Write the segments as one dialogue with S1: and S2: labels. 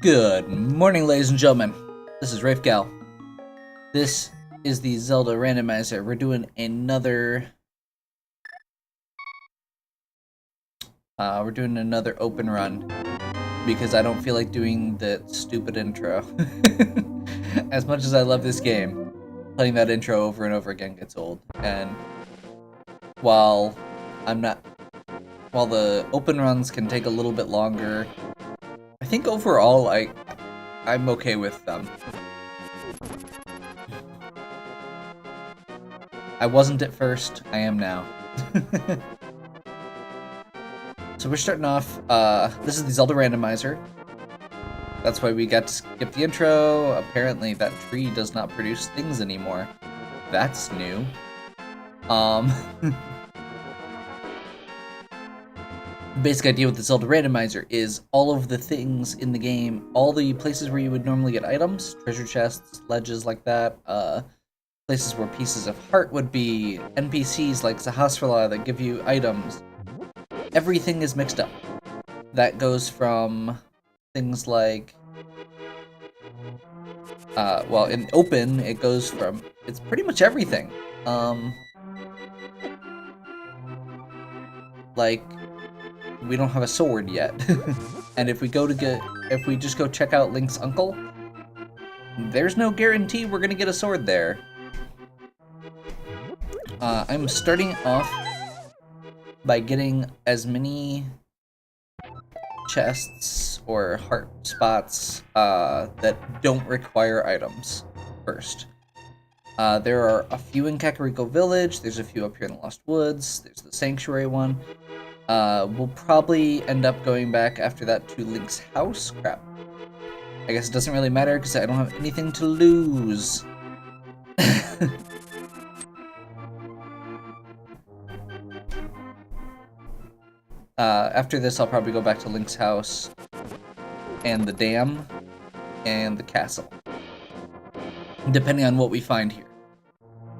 S1: Good morning, ladies and gentlemen. This is Rafe Gal. This is the Zelda Randomizer. We're doing another... open run because I don't feel like doing the stupid intro. As much as I love this game, playing that intro over and over again gets old. And while the open runs can take a little bit longer, I think overall I'm okay with them. I wasn't at first, I am now. So we're starting off, this is the Zelda Randomizer. That's why we got to skip the intro. Apparently that tree does not produce things anymore. That's new. Basic idea with the Zelda Randomizer is all of the things in the game, all the places where you would normally get items, treasure chests, ledges like that, places where pieces of heart would be, NPCs like Sahasrara that give you items. Everything is mixed up. That goes from things like, well, in open, it goes from, it's pretty much everything. Like, we don't have a sword yet. And if we just go check out Link's uncle, there's no guarantee we're gonna get a sword there. I'm starting off by getting as many chests or heart spots that don't require items first. There are a few in Kakariko Village, there's a few up here in the Lost Woods, there's the Sanctuary one. We'll probably end up going back after that to Link's house. Crap. I guess it doesn't really matter because I don't have anything to lose. After this, I'll probably go back to Link's house, and the dam, and the castle. Depending on what we find here.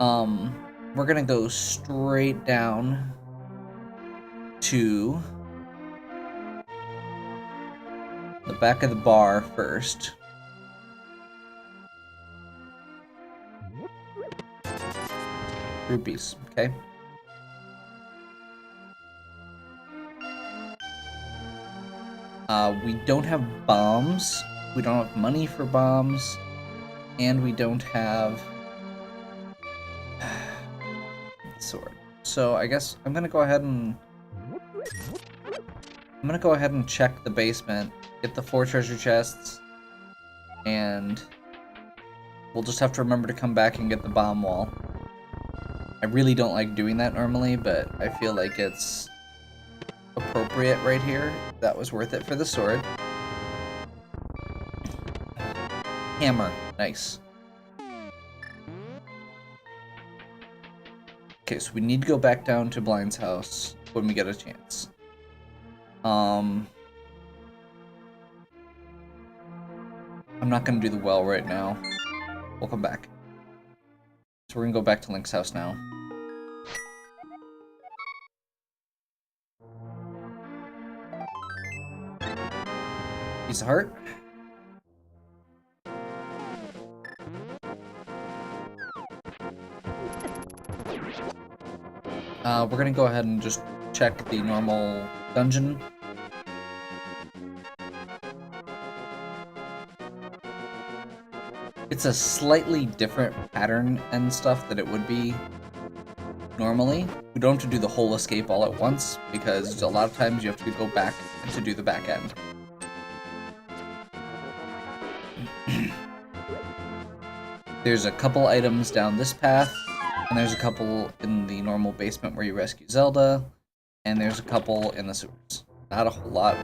S1: We're gonna go straight down to the back of the bar first. Rupees, okay? We don't have bombs, we don't have money for bombs, and we don't have sword. So I guess I'm gonna go ahead and check the basement, get the 4 treasure chests, and we'll just have to remember to come back and get the bomb wall. I really don't like doing that normally, but I feel like it's appropriate right here. That was worth it for the sword. Hammer, nice. Okay, so we need to go back down to Blind's house when we get a chance. I'm not gonna do the well right now. We'll come back. So we're gonna go back to Link's house now. Piece of heart. We're gonna go ahead and just check the normal dungeon. It's a slightly different pattern and stuff that it would be normally. We don't have to do the whole escape all at once, because a lot of times you have to go back to do the back end. There's a couple items down this path, and there's a couple in the normal basement where you rescue Zelda, and there's a couple in the sewers. Not a whole lot.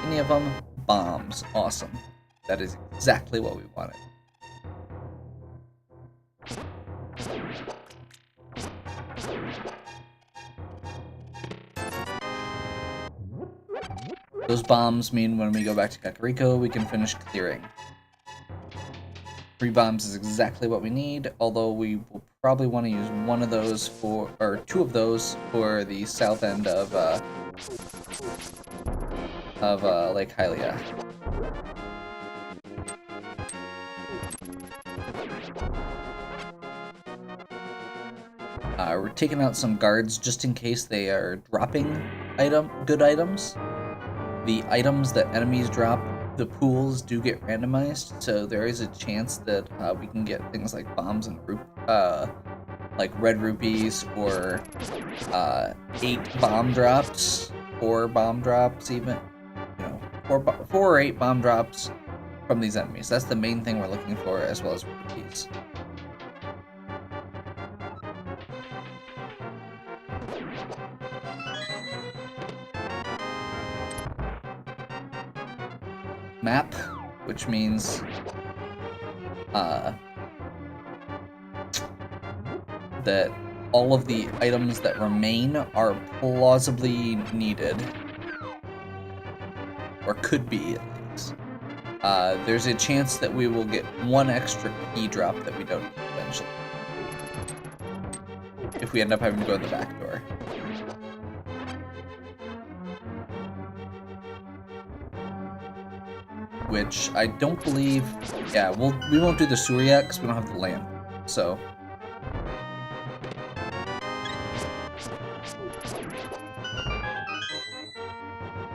S1: Any of them, bombs. Awesome. That is exactly what we wanted. Those bombs mean when we go back to Kakariko, we can finish clearing. 3 bombs is exactly what we need, although we will probably want to use one of those for, or 2 of those for the south end of Lake Hylia. We're taking out some guards just in case they are dropping good items. The items that enemies drop, the pools do get randomized, so there is a chance that we can get things like bombs and like red rupees, or 8 bomb drops, 4 bomb drops even, you know, 4 or 8 bomb drops from these enemies. That's the main thing we're looking for, as well as rupees. Map, which means that all of the items that remain are plausibly needed, or could be at least. There's a chance that we will get 1 extra key drop that we don't need eventually, if we end up having to go in the back door. Which I don't believe. Yeah, we won't do the sewer yet because we don't have the lamp. So.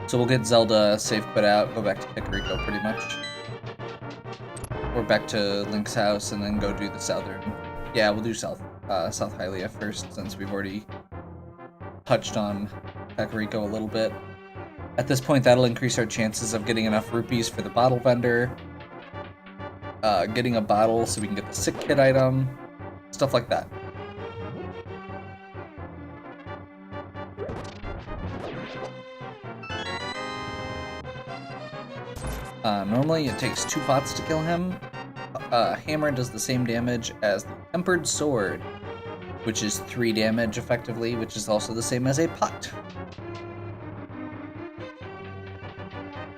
S1: So we'll get Zelda save quit out, go back to Kakariko pretty much. Or back to Link's house and then go do the southern. Yeah, we'll do South Hylia first, since we've already touched on Kakariko a little bit. At this point, that'll increase our chances of getting enough rupees for the bottle vendor, getting a bottle so we can get the sick kid item, stuff like that. Normally it takes 2 pots to kill him. Hammer does the same damage as the Tempered Sword, which is 3 damage effectively, which is also the same as a pot.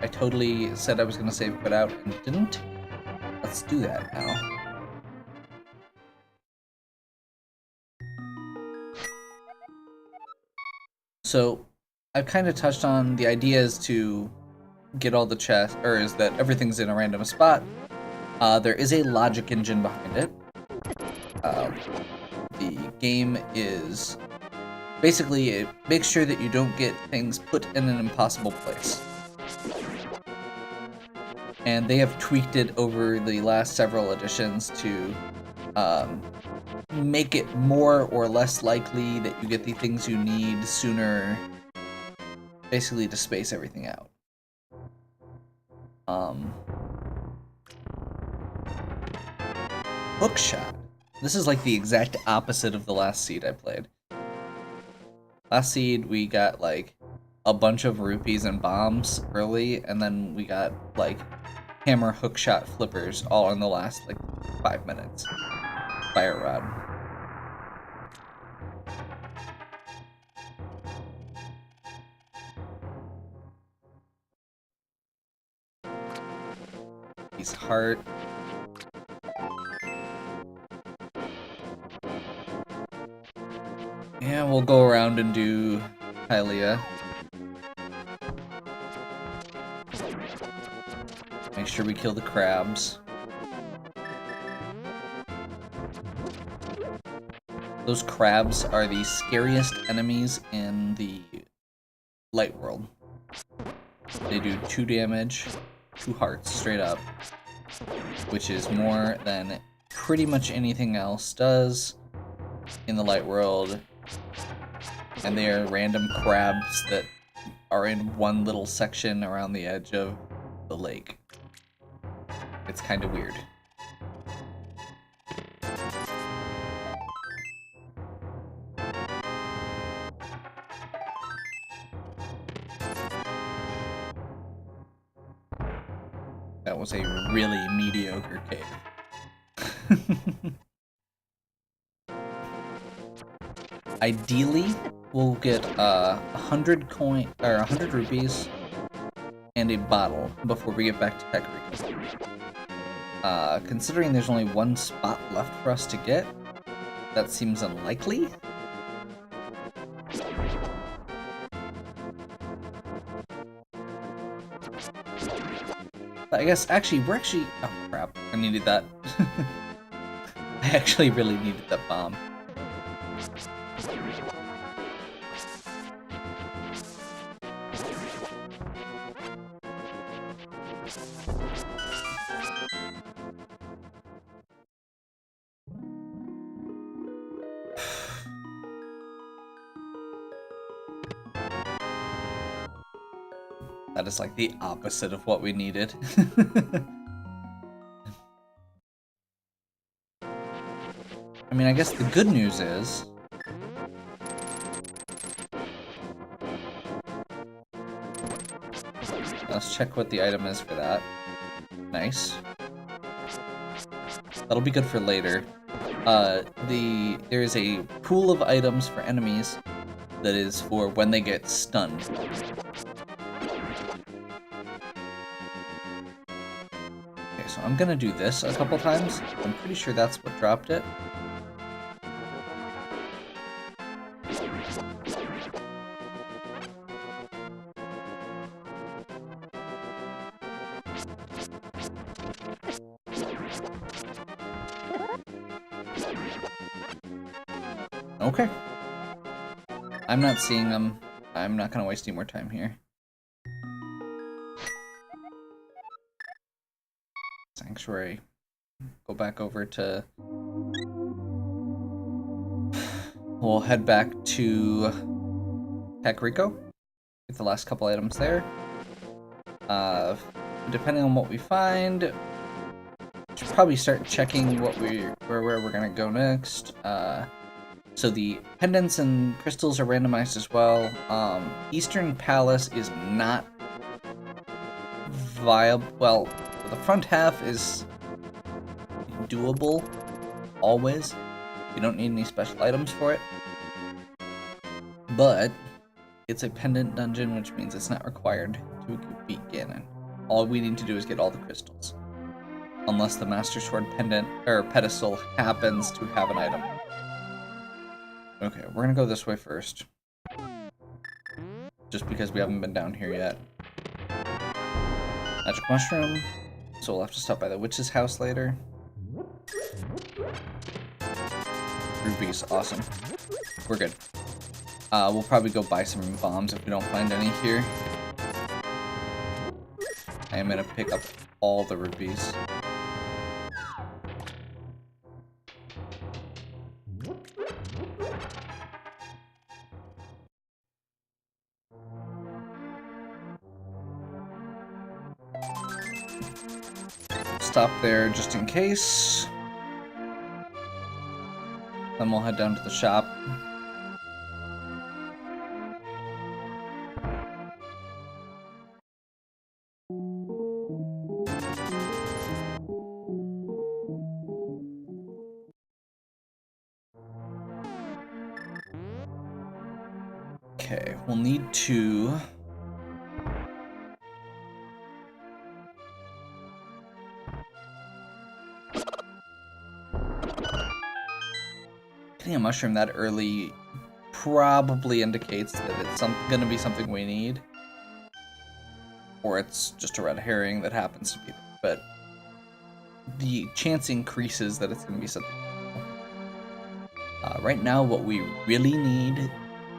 S1: I totally said I was going to save quit out and didn't. Let's do that now. So, I've kind of touched on the idea is to get all the chests, or is that everything's in a random spot. There is a logic engine behind it. The game is basically, it makes sure that you don't get things put in an impossible place. And they have tweaked it over the last several editions to make it more or less likely that you get the things you need sooner, basically to space everything out. Hookshot. This is like the exact opposite of the last seed I played. Last seed we got like a bunch of rupees and bombs early, and then we got like hammer hookshot flippers all in the last like 5 minutes. Fire rod. He's heart. Yeah, we'll go around and do Hylia. Make sure we kill the crabs. Those crabs are the scariest enemies in the light world. They do 2 damage, 2 hearts straight up, which is more than pretty much anything else does in the light world. And they are random crabs that are in one little section around the edge of the lake. It's kind of weird. That was a really mediocre cave. Ideally, we'll get 100 rupees and a bottle before we get back to Kakariko. Considering there's only 1 spot left for us to get, that seems unlikely. I guess, actually, oh crap, I needed that. I actually really needed that bomb. That is like the opposite of what we needed. I mean, I guess the good news is... Let's check what the item is for that. Nice. That'll be good for later. There is a pool of items for enemies that is for when they get stunned. Okay, so I'm gonna do this a couple times. I'm pretty sure that's what dropped it. Okay. I'm not seeing them. I'm not gonna waste any more time here. Sanctuary. Go back over to... We'll head back to Kakariko. Get the last couple items there. Depending on what we find, should probably start checking what where we're gonna go next. So the pendants and crystals are randomized as well. Eastern Palace is not viable. Well, the front half is doable, always. You don't need any special items for it. But it's a pendant dungeon, which means it's not required to beat Ganon. All we need to do is get all the crystals. Unless the Master Sword pendant or pedestal happens to have an item. Okay, we're gonna go this way first. Just because we haven't been down here yet. Magic mushroom. So we'll have to stop by the witch's house later. Rubies, awesome. We're good. We'll probably go buy some bombs if we don't find any here. I am gonna pick up all the rupees. Stop there just in case. Then we'll head down to the shop. Okay, we'll need to... Getting a mushroom that early probably indicates that it's gonna be something we need. Or it's just a red herring that happens to be there. But the chance increases that it's gonna be something. Right now, what we really need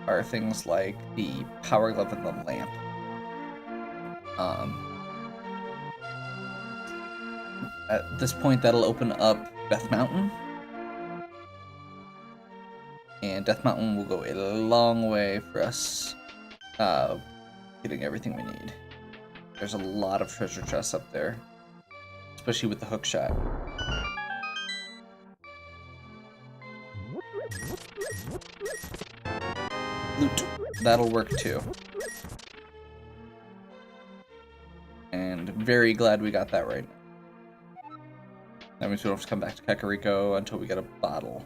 S1: are things like the power glove and the lamp. At this point, that'll open up Death Mountain. And Death Mountain will go a long way for us getting everything we need. There's a lot of treasure chests up there, especially with the hook shot. Loot. That'll work too. And very glad we got that right now. That means we don't have to come back to Kakariko until we get a bottle.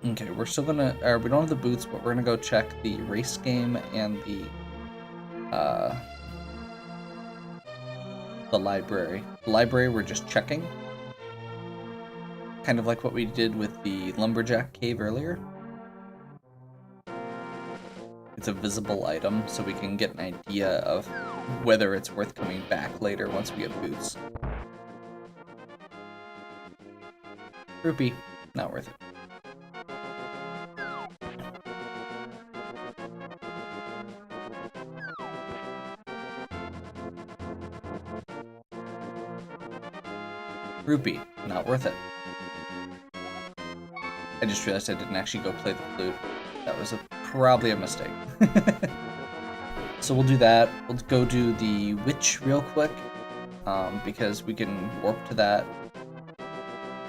S1: Okay, we're still gonna... we don't have the boots, but we're gonna go check the race game and the library. The library we're just checking. Kind of like what we did with the Lumberjack Cave earlier. It's a visible item, so we can get an idea of whether it's worth coming back later once we get boots. Rupee, not worth it. Rupee, not worth it. I just realized I didn't actually go play the flute. That was probably a mistake. So we'll do that. We'll go do the witch real quick, because we can warp to that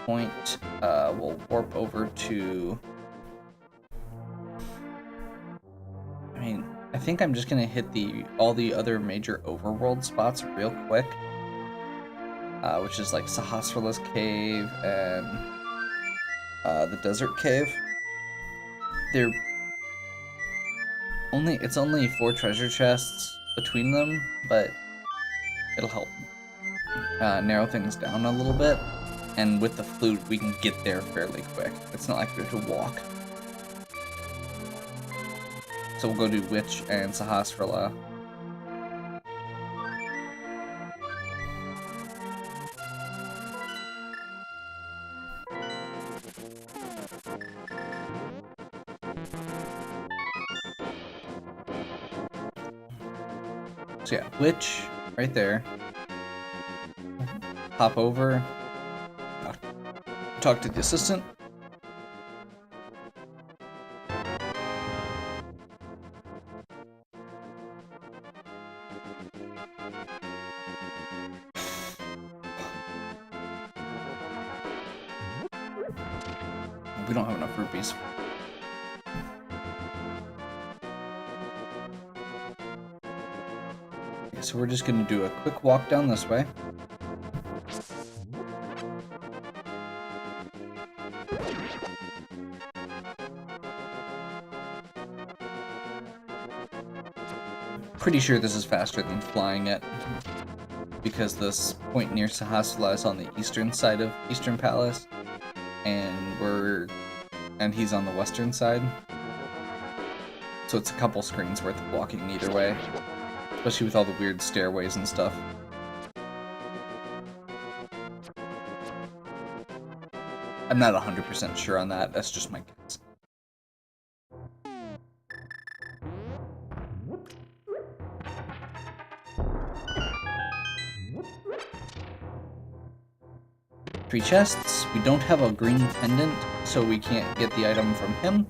S1: point. We'll warp over to... I mean, I think I'm just gonna hit all the other major overworld spots real quick, which is like Sahasrara's cave and the desert cave. It's only 4 treasure chests between them, but it'll help narrow things down a little bit. And with the flute, we can get there fairly quick. It's not like we have to walk. So we'll go do Witch and Sahasrara. So yeah, Witch, right there. Hop over. Talk to the assistant. We don't have enough rupees. Okay, so we're just gonna do a quick walk down this way. Pretty sure this is faster than flying it, because this point near Sahasrara is on the eastern side of Eastern Palace, and he's on the western side. So it's a couple screens worth of walking either way, especially with all the weird stairways and stuff. I'm not 100% sure on that, that's just my guess. Three chests. We don't have a green pendant, so we can't get the item from him.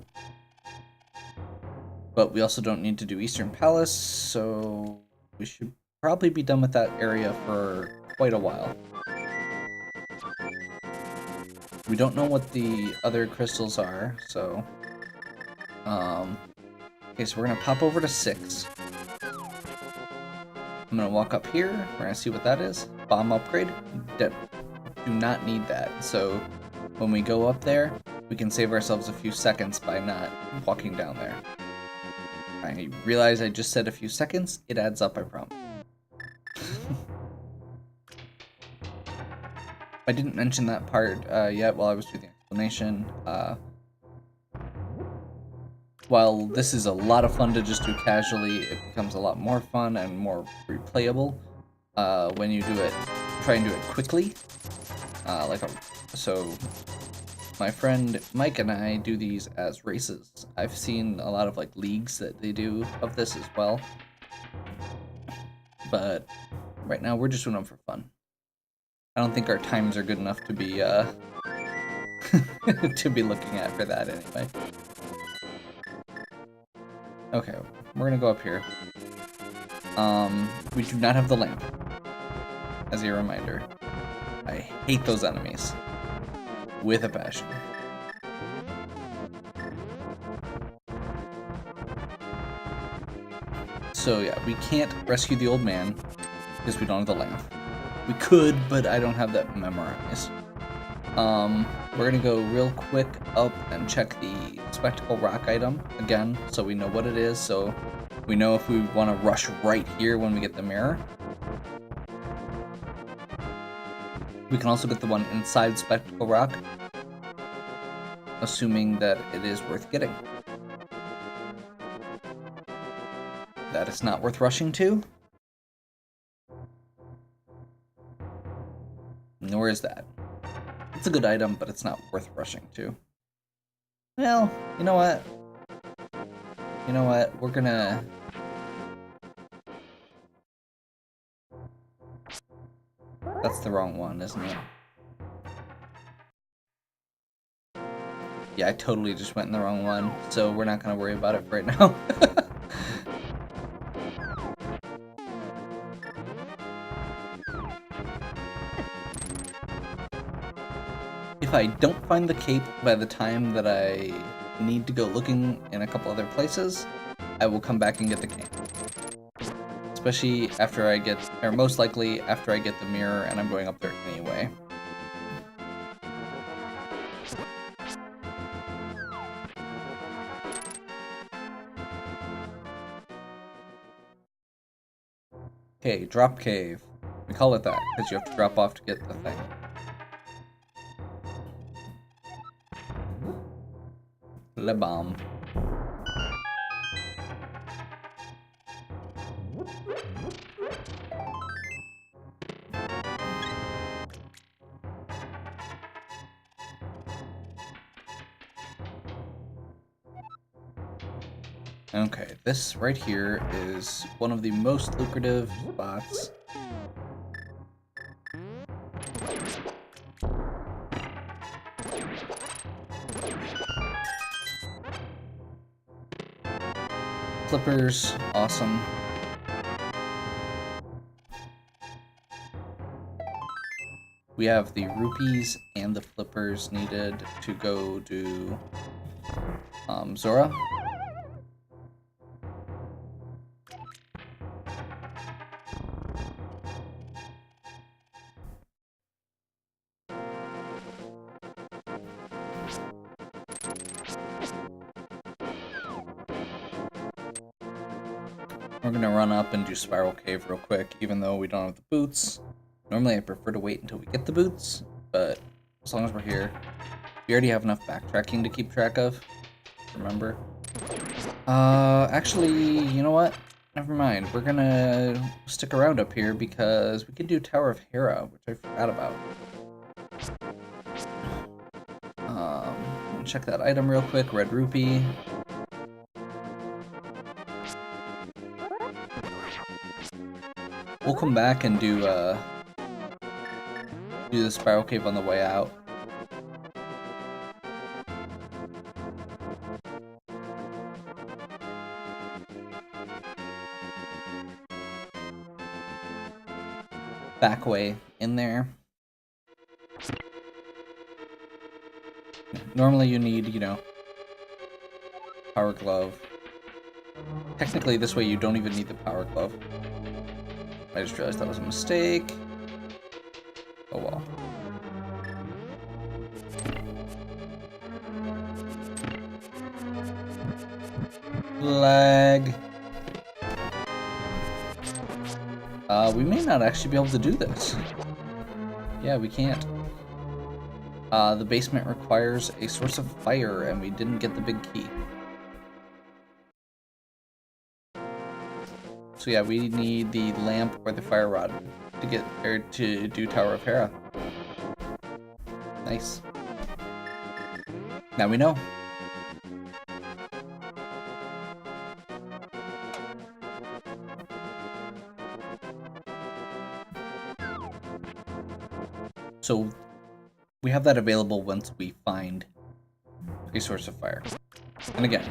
S1: But we also don't need to do Eastern Palace, so we should probably be done with that area for quite a while. We don't know what the other crystals are, so... Okay, so we're gonna pop over to 6. I'm gonna walk up here, we're gonna see what that is. Bomb upgrade. Do not need that, so when we go up there, we can save ourselves a few seconds by not walking down there. I realize I just said a few seconds, it adds up, I promise. I didn't mention that part yet while I was doing the explanation. While this is a lot of fun to just do casually, it becomes a lot more fun and more replayable when you try and do it quickly. So my friend Mike and I do these as races. I've seen a lot of like leagues that they do of this as well. But right now we're just doing them for fun. I don't think our times are good enough to be to be looking at for that anyway. Okay, we're gonna go up here. We do not have the lamp, as a reminder. I hate those enemies with a passion. So yeah, we can't rescue the old man because we don't have the lamp. We could, but I don't have that memorized. We're gonna go real quick up and check the Spectacle Rock item again, so we know what it is, so we know if we want to rush right here when we get the mirror. We can also get the one inside Spectacle Rock, assuming that it is worth getting. That is not worth rushing to. Nor is that. It's a good item, but it's not worth rushing to. Well, you know what? You know what? We're gonna... That's the wrong one, isn't it? Yeah, I totally just went in the wrong one, so we're not gonna worry about it right now. If I don't find the cape by the time that I need to go looking in a couple other places, I will come back and get the cape. Especially after I get, or most likely after I get the mirror and I'm going up there anyway. Okay, drop cave. We call it that because you have to drop off to get the thing. Le bomb. Okay, this right here is one of the most lucrative spots. Flippers, awesome. We have the rupees and the flippers needed to go do Zora. We're gonna run up and do Spiral Cave real quick, even though we don't have the boots. Normally I prefer to wait until we get the boots, but as long as we're here, we already have enough backtracking to keep track of. Remember? Actually, you know what? Never mind. We're gonna stick around up here because we can do Tower of Hera, which I forgot about. Check that item real quick. Red rupee. We'll come back and do the Spiral Cave on the way out. Back way in there. Normally you need, you know, Power Glove. Technically this way you don't even need the Power Glove. I just realized that was a mistake. Oh well. Lag. We may not actually be able to do this. Yeah, we can't. The basement requires a source of fire, and we didn't get the big key. So yeah, we need the lamp or the fire rod to get there to do Tower of Hera. Nice. Now we know. So we have that available once we find a source of fire. And again,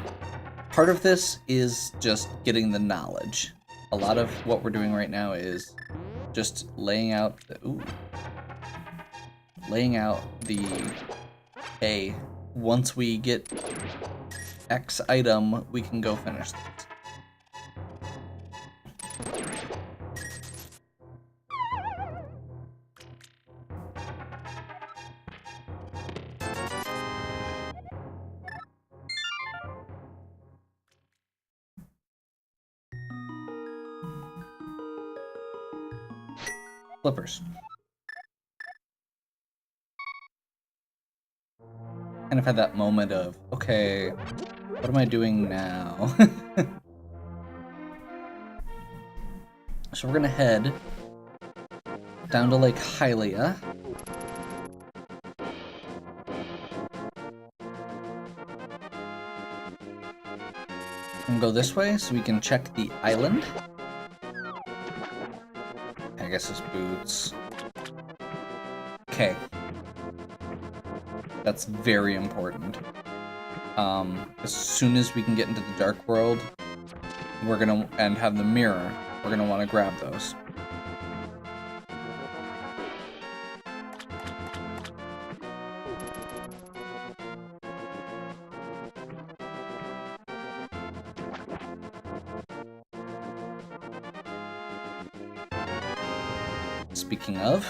S1: part of this is just getting the knowledge. A lot of what we're doing right now is just laying out the hey, once we get X item, we can go finish this. Flippers. Kind of had that moment of, okay, what am I doing now? So we're gonna head down to Lake Hylia. And go this way so we can check the island. I guess it's boots. Okay. That's very important. As soon as we can get into the dark world, and have the mirror, we're gonna want to grab those. Speaking of,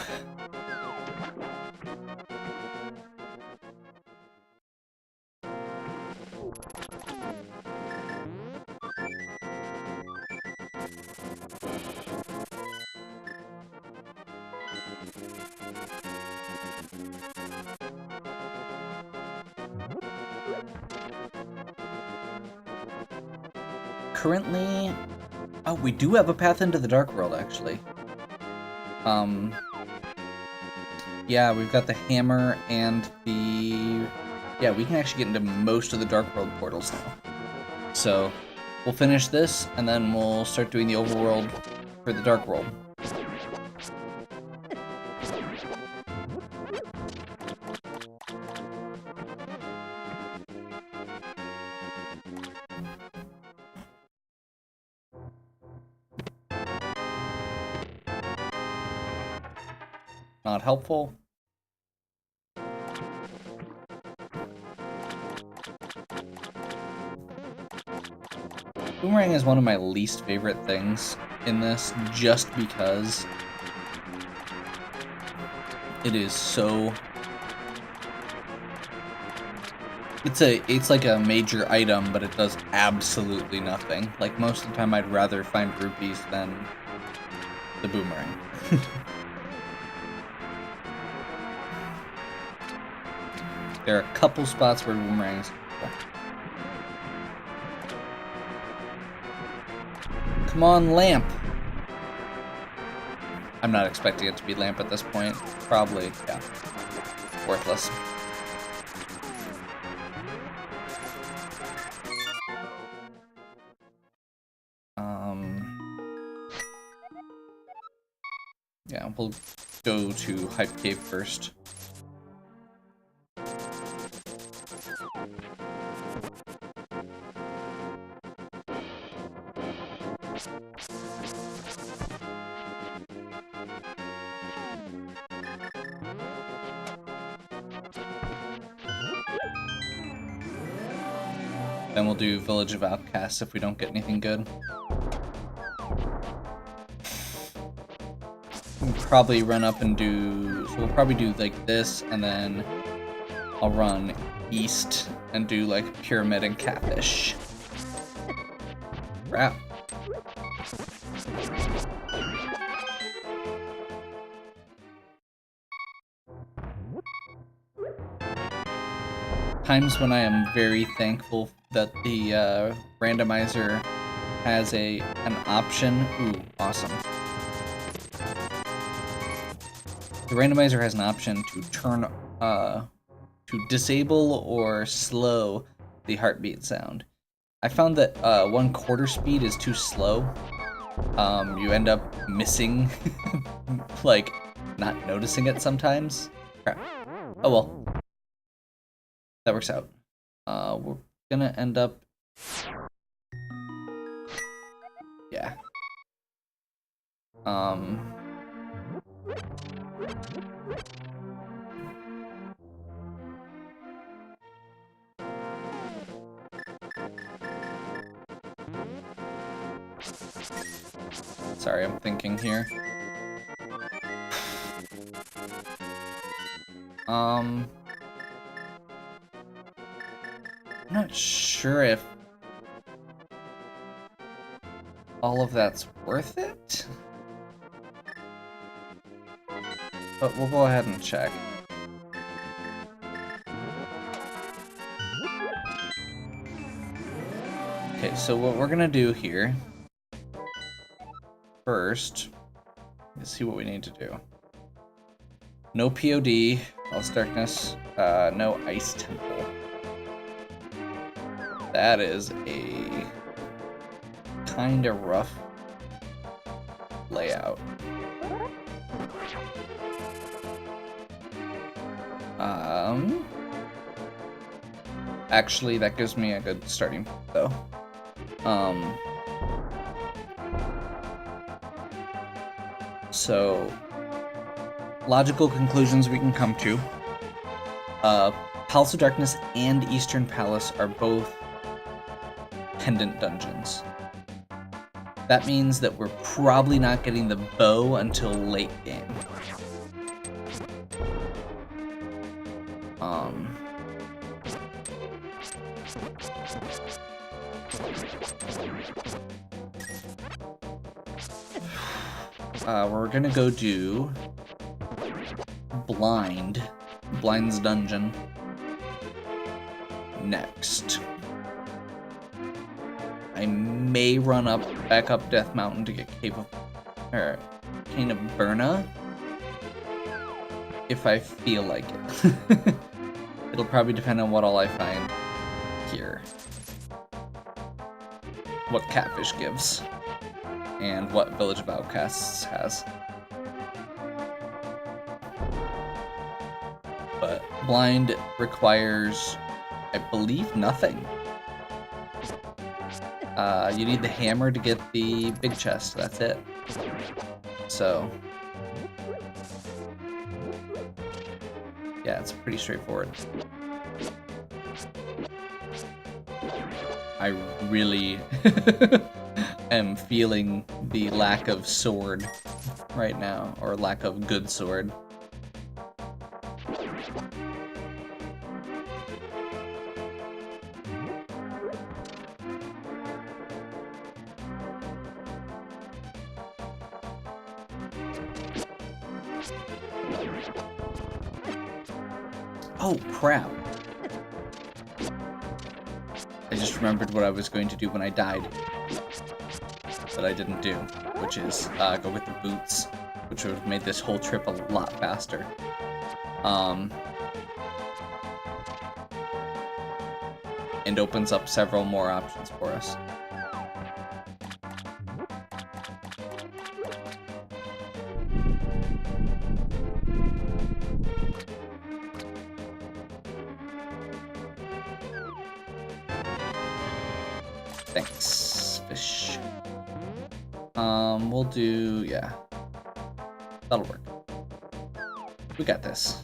S1: currently, oh, we do have a path into the dark world, actually. Yeah, we've got the hammer and the... Yeah, we can actually get into most of the dark world portals now. So, we'll finish this, and then we'll start doing the overworld for the dark world. Not helpful. Boomerang is one of my least favorite things in this, just because it is so... It's like a major item, but it does absolutely nothing. Like, most of the time I'd rather find rupees than the boomerang. There are a couple spots where boomerangs... Come on, lamp! I'm not expecting it to be lamp at this point. Probably, yeah. Worthless. Yeah, we'll go to Hype Cave first. Then we'll do Village of Outcasts if we don't get anything good. We'll probably run up and do... So we'll probably do like this, and then I'll run east and do like Pyramid and Catfish. Crap. Times when I am very thankful that the randomizer has an option. Ooh, awesome. The randomizer has an option to turn to disable or slow the heartbeat sound. I found that 1/4 speed is too slow. You end up missing, like, not noticing it sometimes. Crap. Oh well. That works out. We're gonna end up... Yeah. Sorry, I'm thinking here. I'm not sure if all of that's worth it, but we'll go ahead and check. Okay, so what we're gonna do here first is see what we need to do. No POD, False Darkness, no Ice Temple. That is a kinda rough layout. actually, that gives me a good starting point, though. So, logical conclusions we can come to. Palace of Darkness and Eastern Palace are both pendant dungeons. That means that we're probably not getting the bow until late game. We're gonna go do Blind's dungeon next. I may run back up Death Mountain to get Cane of Burna if I feel like it. It'll probably depend on what all I find here. What Catfish gives. And what Village of Outcasts has. But Blind requires, I believe, nothing. You need the hammer to get the big chest, that's it. So, yeah, it's pretty straightforward. I really am feeling the lack of sword right now, or lack of good sword. Oh, crap. I just remembered what I was going to do when I died. That I didn't do, which is go with the boots, which would have made this whole trip a lot faster. And opens up several more options for us. Thanks, fish. We'll do, yeah. That'll work. We got this.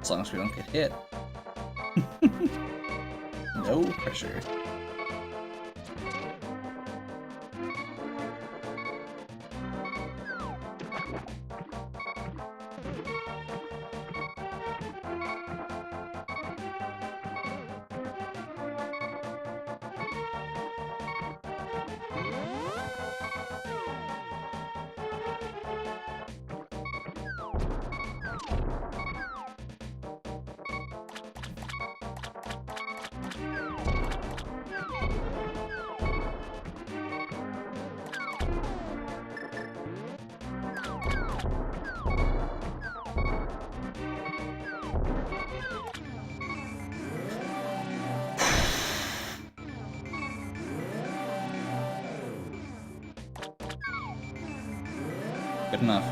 S1: As long as we don't get hit. No pressure. Good enough.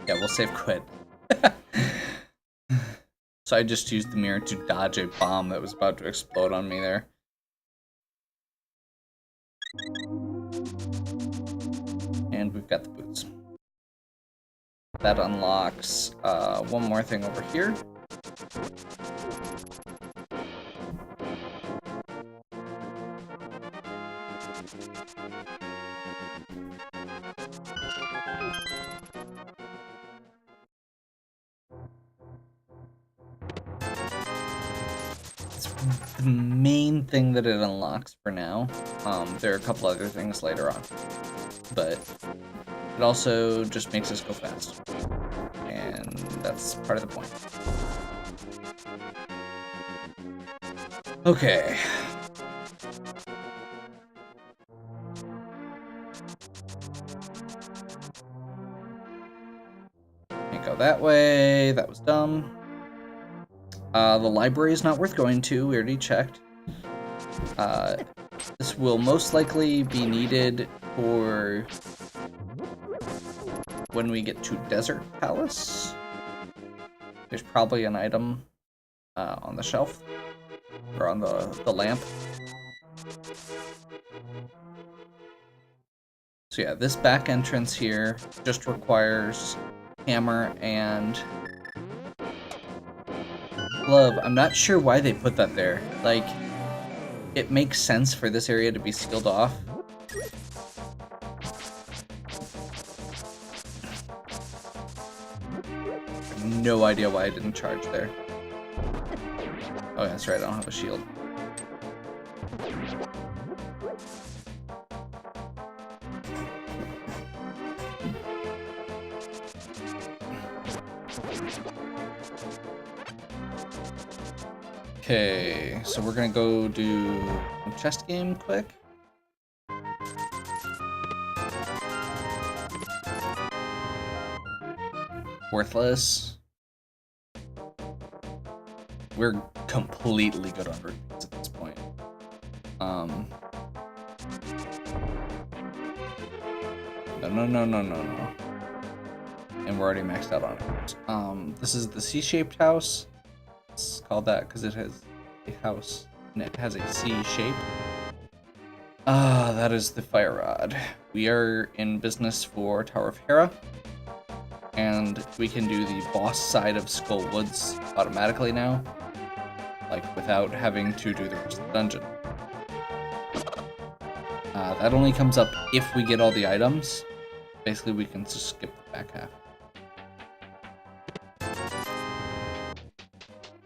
S1: Yeah, we'll save quit. So I just used the mirror to dodge a bomb that was about to explode on me there. And we've got the boots. That unlocks one more thing over here. The main thing that it unlocks for now. There are a couple other things later on, but it also just makes us go fast, and that's part of the point. Okay. Can't go that way. That was dumb. The library is not worth going to. We already checked. This will most likely be needed for when we get to Desert Palace. There's probably an item on the shelf, or on the lamp. So yeah, this back entrance here just requires hammer and glove. I'm not sure why they put that there. Like, it makes sense for this area to be sealed off. No idea why I didn't charge there. Oh, that's right, I don't have a shield. Okay, so we're gonna go do a chest game quick. Worthless. We're completely good on rupees at this point. No. And we're already maxed out on it. This is the C-shaped house. It's called that because it has a house and it has a C shape. That is the fire rod. We are in business for Tower of Hera, and we can do the boss side of Skull Woods automatically now, like without having to do the rest of the dungeon. That only comes up if we get all the items. Basically, we can just skip the back half.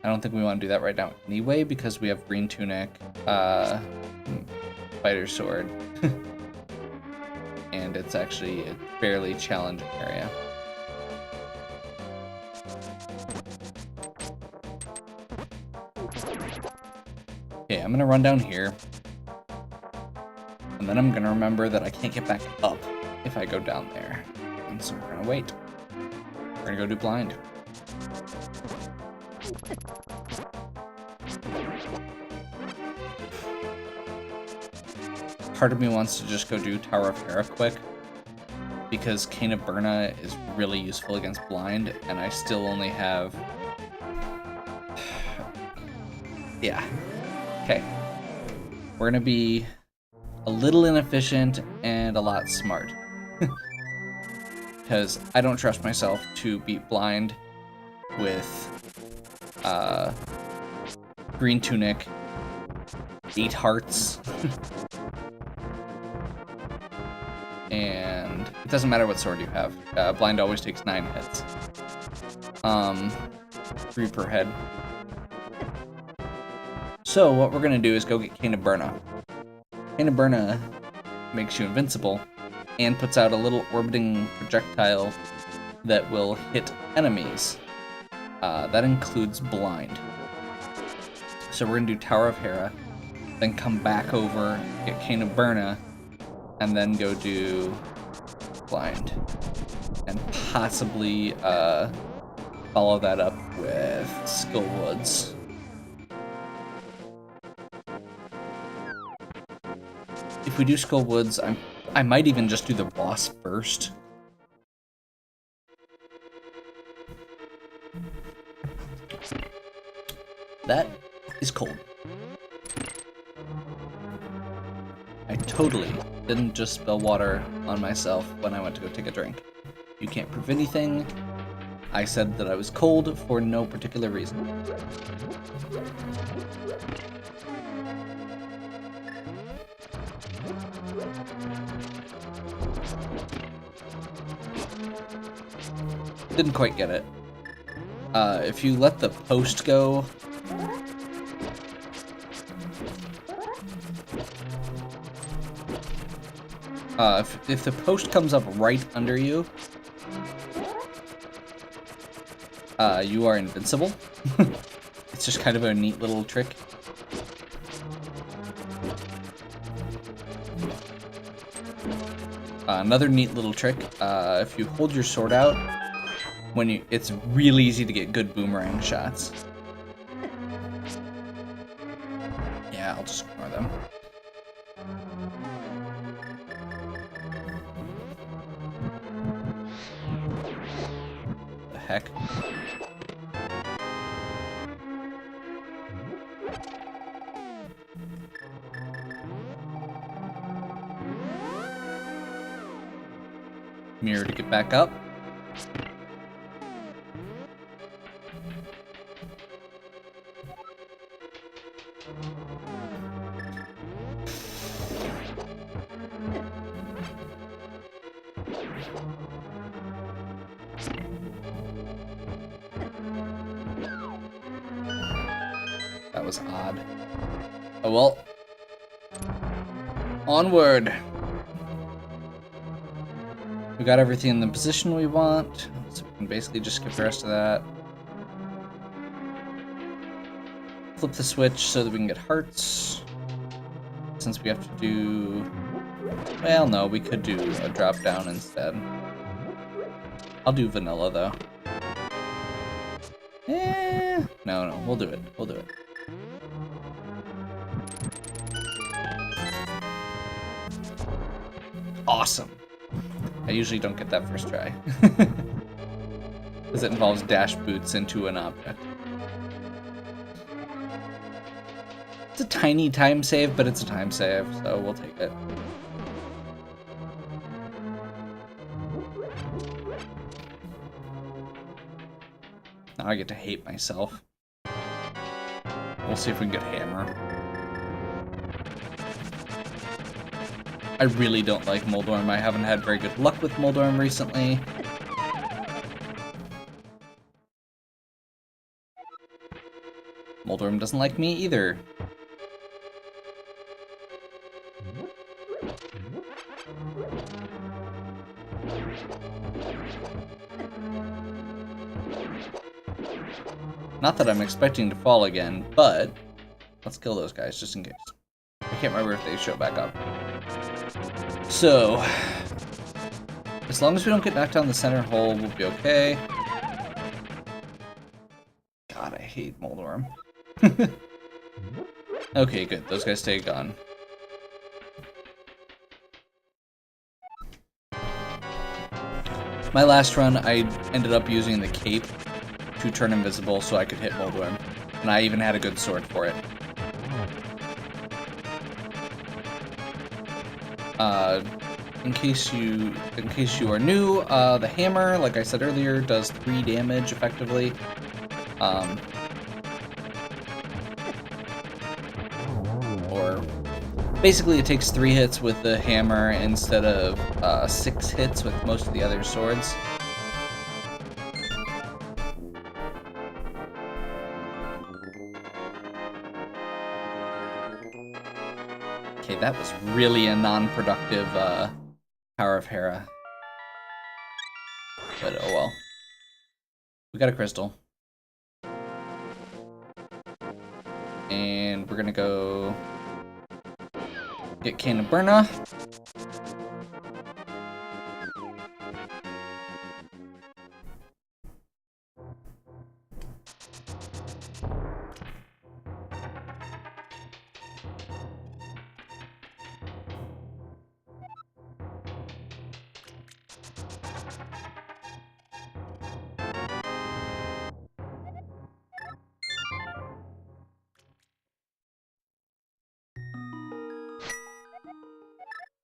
S1: I don't think we want to do that right now anyway, because we have green tunic, fighter sword, and it's actually a fairly challenging area. Okay, I'm gonna run down here, and then I'm gonna remember that I can't get back up if I go down there, and so we're gonna wait. We're gonna go do blind. Part of me wants to just go do Tower of Hera quick, because Cane of Burna is really useful against blind, and I still only have... Yeah. Okay. We're gonna be a little inefficient and a lot smart. Because I don't trust myself to beat blind with green tunic, 8 hearts, and it doesn't matter what sword you have. Blind always takes 9 hits. 3 per head. So what we're gonna do is go get Cane of Burna. Cane of Burna makes you invincible and puts out a little orbiting projectile that will hit enemies. That includes blind. So we're gonna do Tower of Hera, then come back over, get Cane of Burna, and then go do blind. And possibly follow that up with Skull Woods. If we do Skull Woods, I might even just do the boss first. That is cold. I totally didn't just spill water on myself when I went to go take a drink. You can't prove anything. I said that I was cold for no particular reason. Didn't quite get it. If you let the post go... if the post comes up right under you, you are invincible. It's just kind of a neat little trick. Another neat little trick, if you hold your sword out, it's really easy to get good boomerang shots. Yeah, just ignore them. The heck? Mirror to get back up. That was odd. Oh well. Onward. We got everything in the position we want, so we can basically just skip the rest of that. Flip the switch so that we can get hearts. Since we have to do... Well, no, we could do a drop down instead. I'll do vanilla, though. No, we'll do it. We'll do it. Awesome. I usually don't get that first try. Because it involves dash boots into an object. It's a tiny time save, but it's a time save, so we'll take it. Now I get to hate myself. We'll see if we can get hammer. I really don't like Moldorm. I haven't had very good luck with Moldorm recently. Moldorm doesn't like me either. Not that I'm expecting to fall again, but let's kill those guys just in case. I can't remember if they show back up. So, as long as we don't get knocked down the center hole, we'll be okay. God, I hate Moldorm. Okay, good. Those guys stay gone. My last run, I ended up using the cape to turn invisible so I could hit Moldorm, and I even had a good sword for it. In case you are new, the hammer, like I said earlier, does 3 damage effectively. Or basically it takes 3 hits with the hammer instead of 6 hits with most of the other swords. Okay, that was really a non-productive Power of Hera. But oh well. We got a crystal. And we're gonna go get Cane of Burna.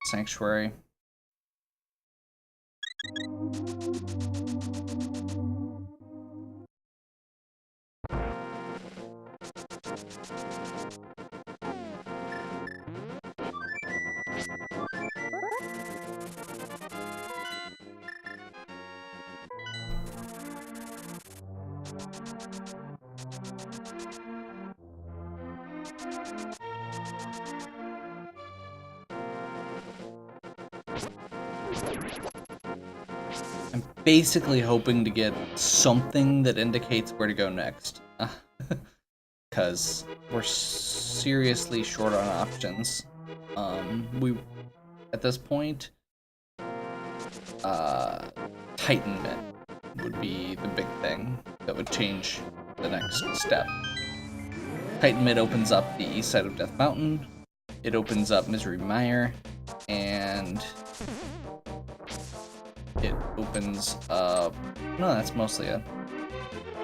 S1: Sanctuary. I'm basically hoping to get something that indicates where to go next. Because we're seriously short on options. At this point, Titanment would be the big thing that would change the next step. Titan Mid opens up the east side of Death Mountain. It opens up Misery Mire, and it opens up... No, that's mostly it.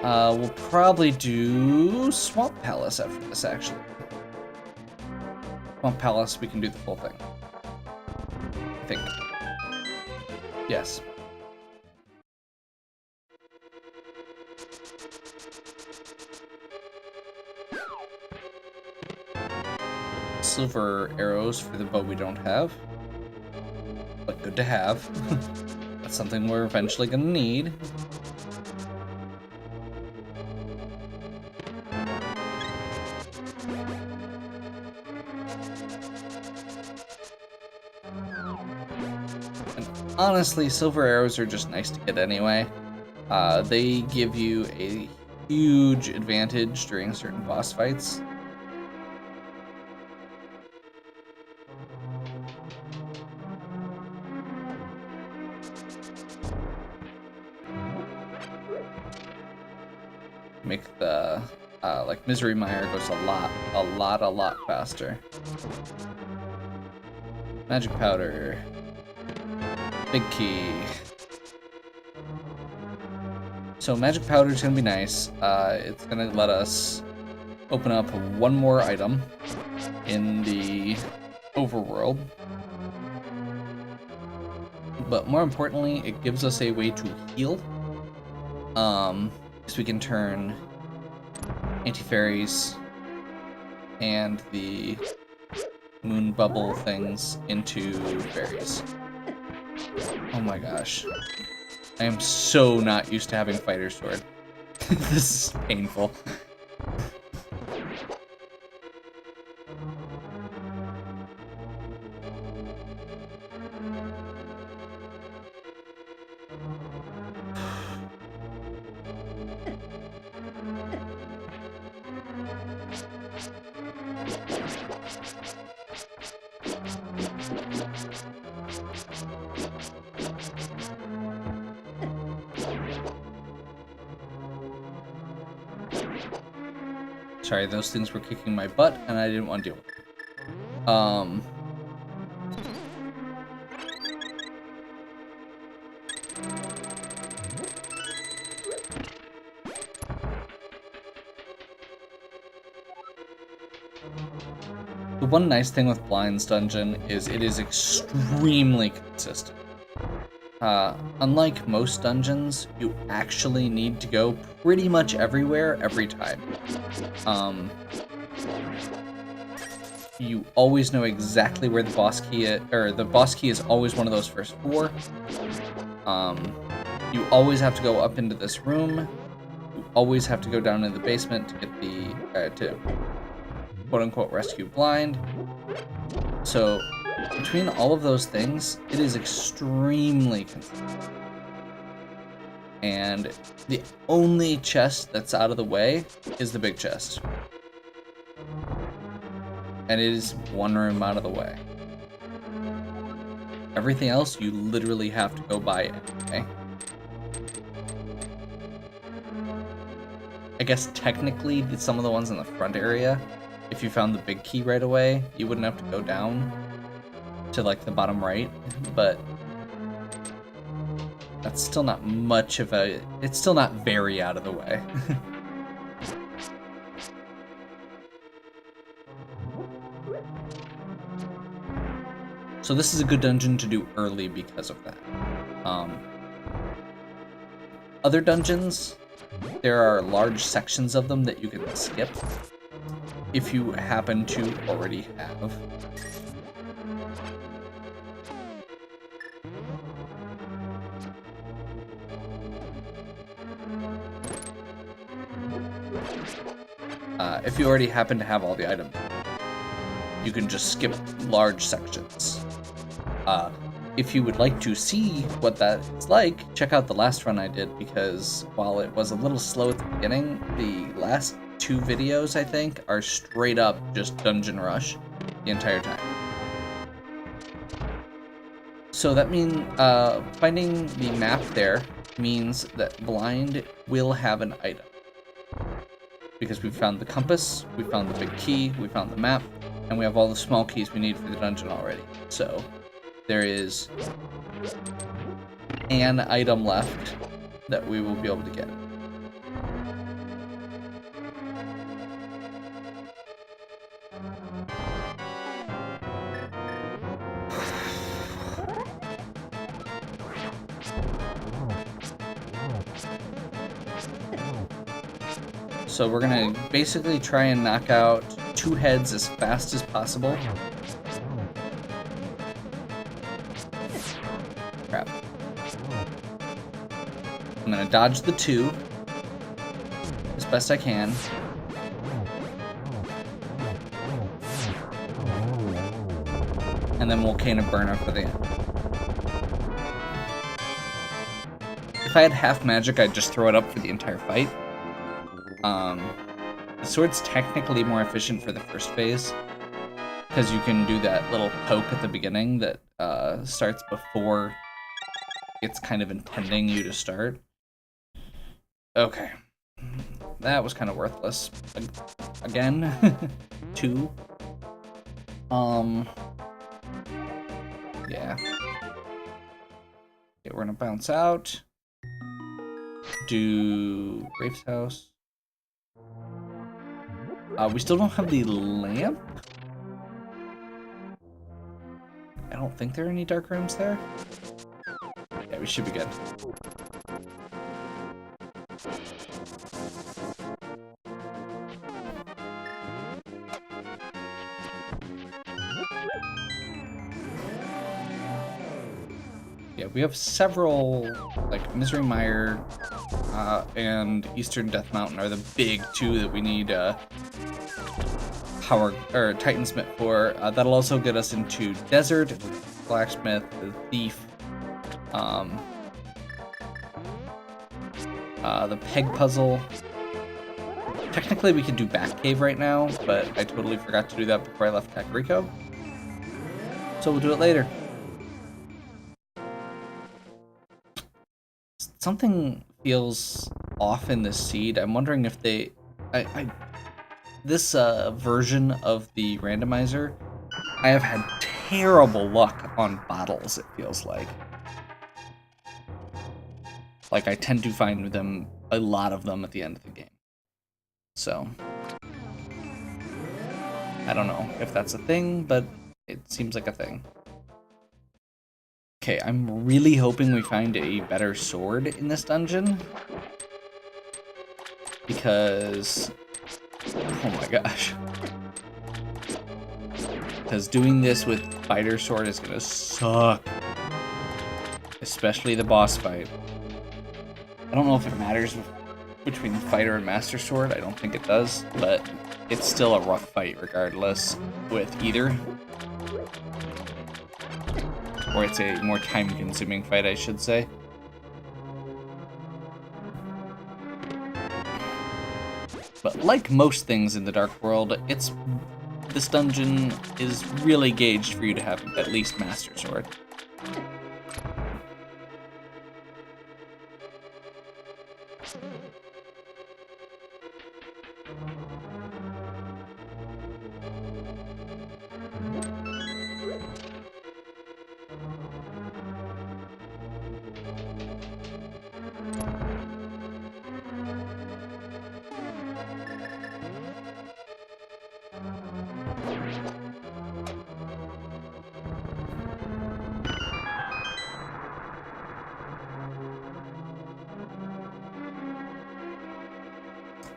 S1: We'll probably do Swamp Palace after this, actually. Swamp Palace, we can do the full thing. I think. Yes. Silver arrows for the bow we don't have. But good to have. That's something we're eventually gonna need. And honestly, silver arrows are just nice to get anyway. They give you a huge advantage during certain boss fights. Make the like Misery Mire goes a lot faster. Magic Powder, Big Key. So Magic Powder is gonna be nice. It's gonna let us open up one more item in the overworld. But more importantly, it gives us a way to heal. So we can turn anti-fairies and the moon bubble things into fairies. Oh my gosh. I am so not used to having Fighter Sword. This is painful. Sorry, those things were kicking my butt, and I didn't want to deal with it. The one nice thing with Blind's Dungeon is it is extremely consistent. Unlike most dungeons, you actually need to go pretty much everywhere every time. You always know exactly where the boss key is, or the boss key is always one of those first four. You always have to go up into this room. You always have to go down in the basement to get the, to quote-unquote rescue Blind. So, between all of those things, it is extremely consistent. And the only chest that's out of the way is the big chest. And it is one room out of the way. Everything else, you literally have to go by anyway. I guess technically, some of the ones in the front area, if you found the big key right away, you wouldn't have to go down to like the bottom right, but that's still not much of a, it's still not very out of the way. So this is a good dungeon to do early because of that. Other dungeons, there are large sections of them that you can skip if you happen to already have. If you already happen to have all the items, you can just skip large sections. If you would like to see what that is like, check out the last run I did, because while it was a little slow at the beginning, the last 2 videos, I think, are straight up just dungeon rush the entire time. So that means finding the map there means that Blind will have an item. because we found the compass, we found the big key, we found the map, and we have all the small keys we need for the dungeon already. So there is an item left that we will be able to get. So we're gonna basically try and knock out 2 heads as fast as possible. Crap. I'm gonna dodge the 2 as best I can. And then Volcano Burner for the end. If I had half magic, I'd just throw it up for the entire fight. The sword's technically more efficient for the first phase, because you can do that little poke at the beginning that starts before it's kind of intending you to start. Okay. That was kind of worthless. Again. 2. Yeah. Okay, we're gonna bounce out. Do Rafe's house. We still don't have the lamp. I don't think there are any dark rooms there. Yeah, we should be good. Yeah, we have several, like Misery Mire and Eastern Death Mountain are the big 2 that we need power or Titansmith for. That'll also get us into Desert, Blacksmith, the Thief, the Peg Puzzle. Technically, we could do Batcave right now, but I totally forgot to do that before I left Kakariko. So we'll do it later. Something feels off in this seed. I'm wondering if they... This version of the randomizer, I have had terrible luck on bottles, it feels like. Like, I tend to find them, a lot of them at the end of the game. So, I don't know if that's a thing, but it seems like a thing. Okay, I'm really hoping we find a better sword in this dungeon. Because... oh my gosh. Because doing this with fighter sword is gonna suck. Especially the boss fight. I don't know if it matters between fighter and master sword. I don't think it does, but it's still a rough fight regardless with either. Or it's a more time-consuming fight, I should say. But like most things in the Dark World, this dungeon is really gauged for you to have at least Master Sword.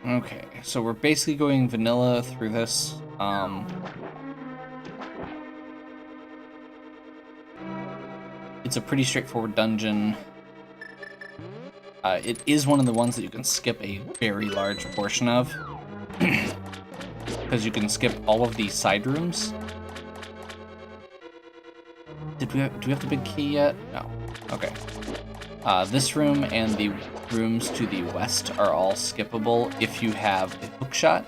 S1: Okay, so we're basically going vanilla through this. It's a pretty straightforward dungeon. It is one of the ones that you can skip a very large portion of. Because you can skip all of the side rooms. Do we have the big key yet? No. Okay. This room and the rooms to the west are all skippable if you have a hookshot.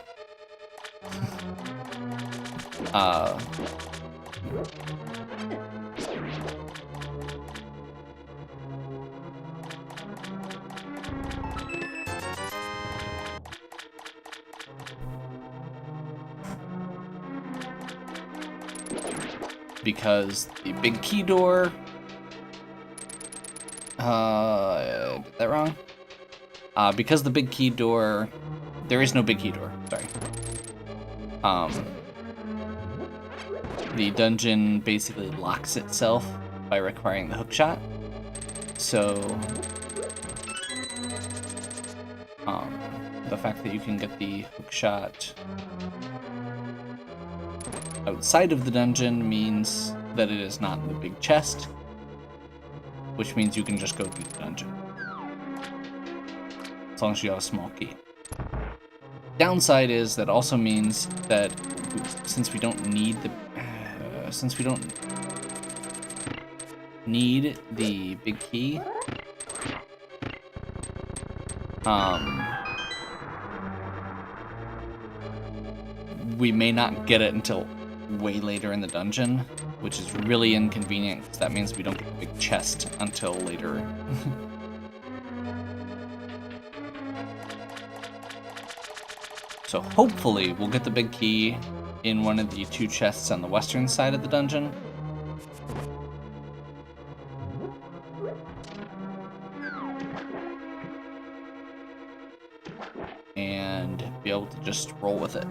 S1: because the big key door... I did that wrong? Because the big key door... There is no big key door, sorry. The dungeon basically locks itself by requiring the hookshot. So, the fact that you can get the hookshot outside of the dungeon means that it is not in the big chest, which means you can just go through the dungeon. As long as you have a small key. Downside is that also means that since we don't need the big key, we may not get it until way later in the dungeon, which is really inconvenient because that means we don't get the big chest until later. So hopefully we'll get the big key in one of the 2 chests on the western side of the dungeon. And be able to just roll with it.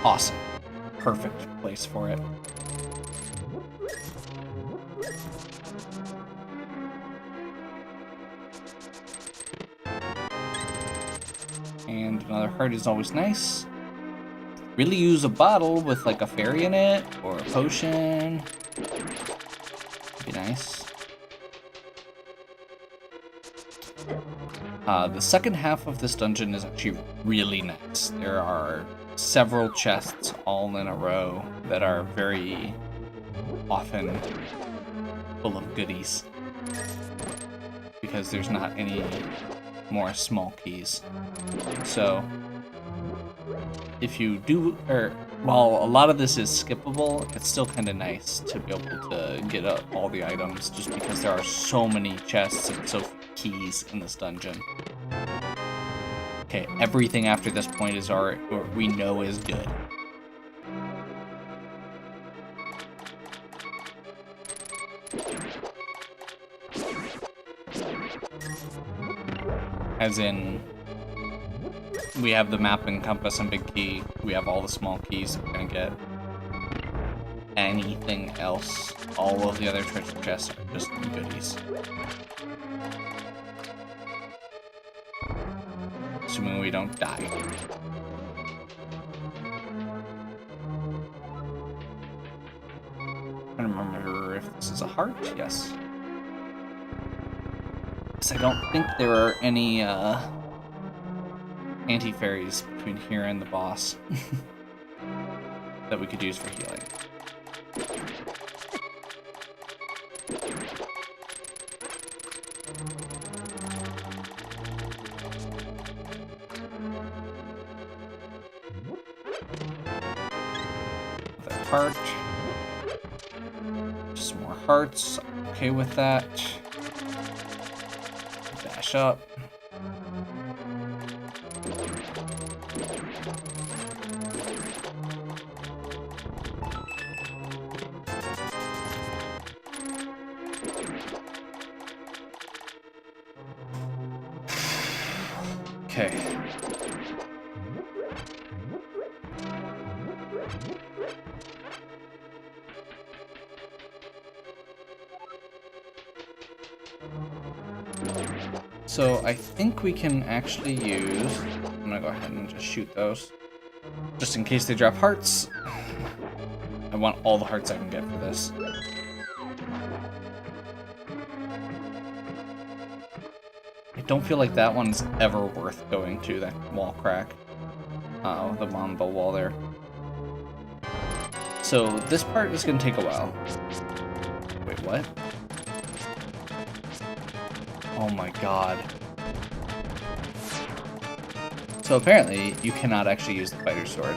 S1: Awesome. Perfect place for it. And another heart is always nice. Really use a bottle with like a fairy in it or a potion. Be nice. The second half of this dungeon is actually really nice. There are several chests all in a row that are very often full of goodies because there's not any more small keys. So if you do, or while a lot of this is skippable, it's still kind of nice to be able to get all the items just because there are so many chests and so few keys in this dungeon. Okay, everything after this point is we know is good. As in, we have the map and compass and big key. We have all the small keys we're gonna get. Anything else, all of the other treasure chests are just goodies. Assuming we don't die. I don't remember if this is a heart. Yes. Because I don't think there are any anti-fairies between here and the boss that we could use for healing. Heart. Just some more hearts. Okay with that. Dash up. Okay. So I think we can actually use... I'm gonna go ahead and just shoot those. Just in case they drop hearts. I want all the hearts I can get for this. I don't feel like that one's ever worth going to, that wall crack. The wall there. So this part is going to take a while. Wait, what? Oh my god. So apparently, you cannot actually use the fighter sword.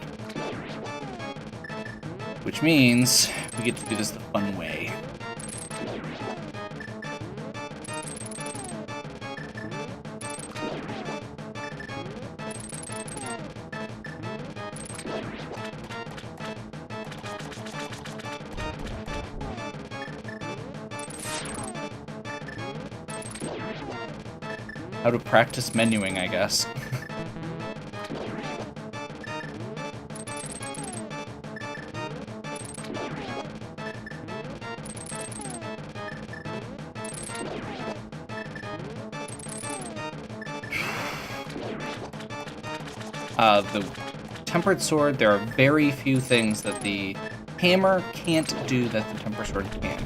S1: Which means we get to do this the fun way. How to practice menuing, I guess. The tempered sword, there are very few things that the hammer can't do that the tempered sword can.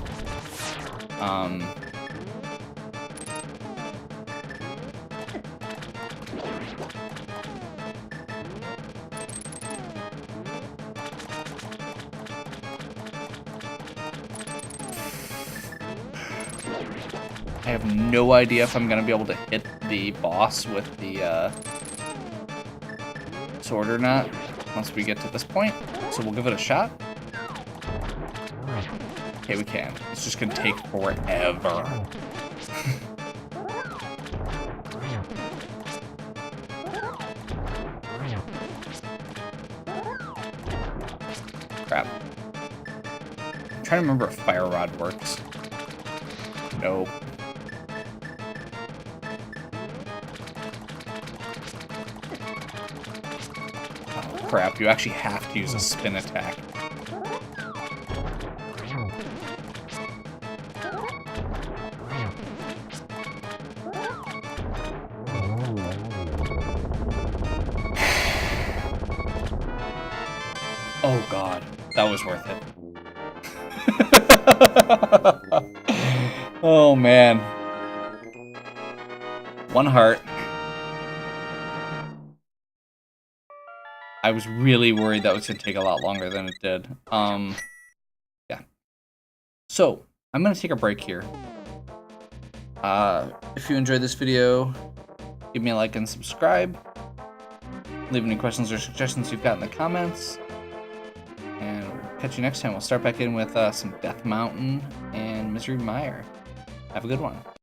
S1: I have no idea if I'm going to be able to hit the boss with the sword or not once we get to this point. So we'll give it a shot. Okay, we can. It's just going to take forever. Crap. I'm trying to remember if Fire Rod works. No. Oh, crap. You actually have to use a spin attack. Oh god, that was worth it. Oh man. One heart. I was really worried that was going to take a lot longer than it did. Yeah. So, I'm going to take a break here. If you enjoyed this video, give me a like and subscribe. Leave any questions or suggestions you've got in the comments. And we'll catch you next time. We'll start back in with some Death Mountain and Misery Mire. Have a good one.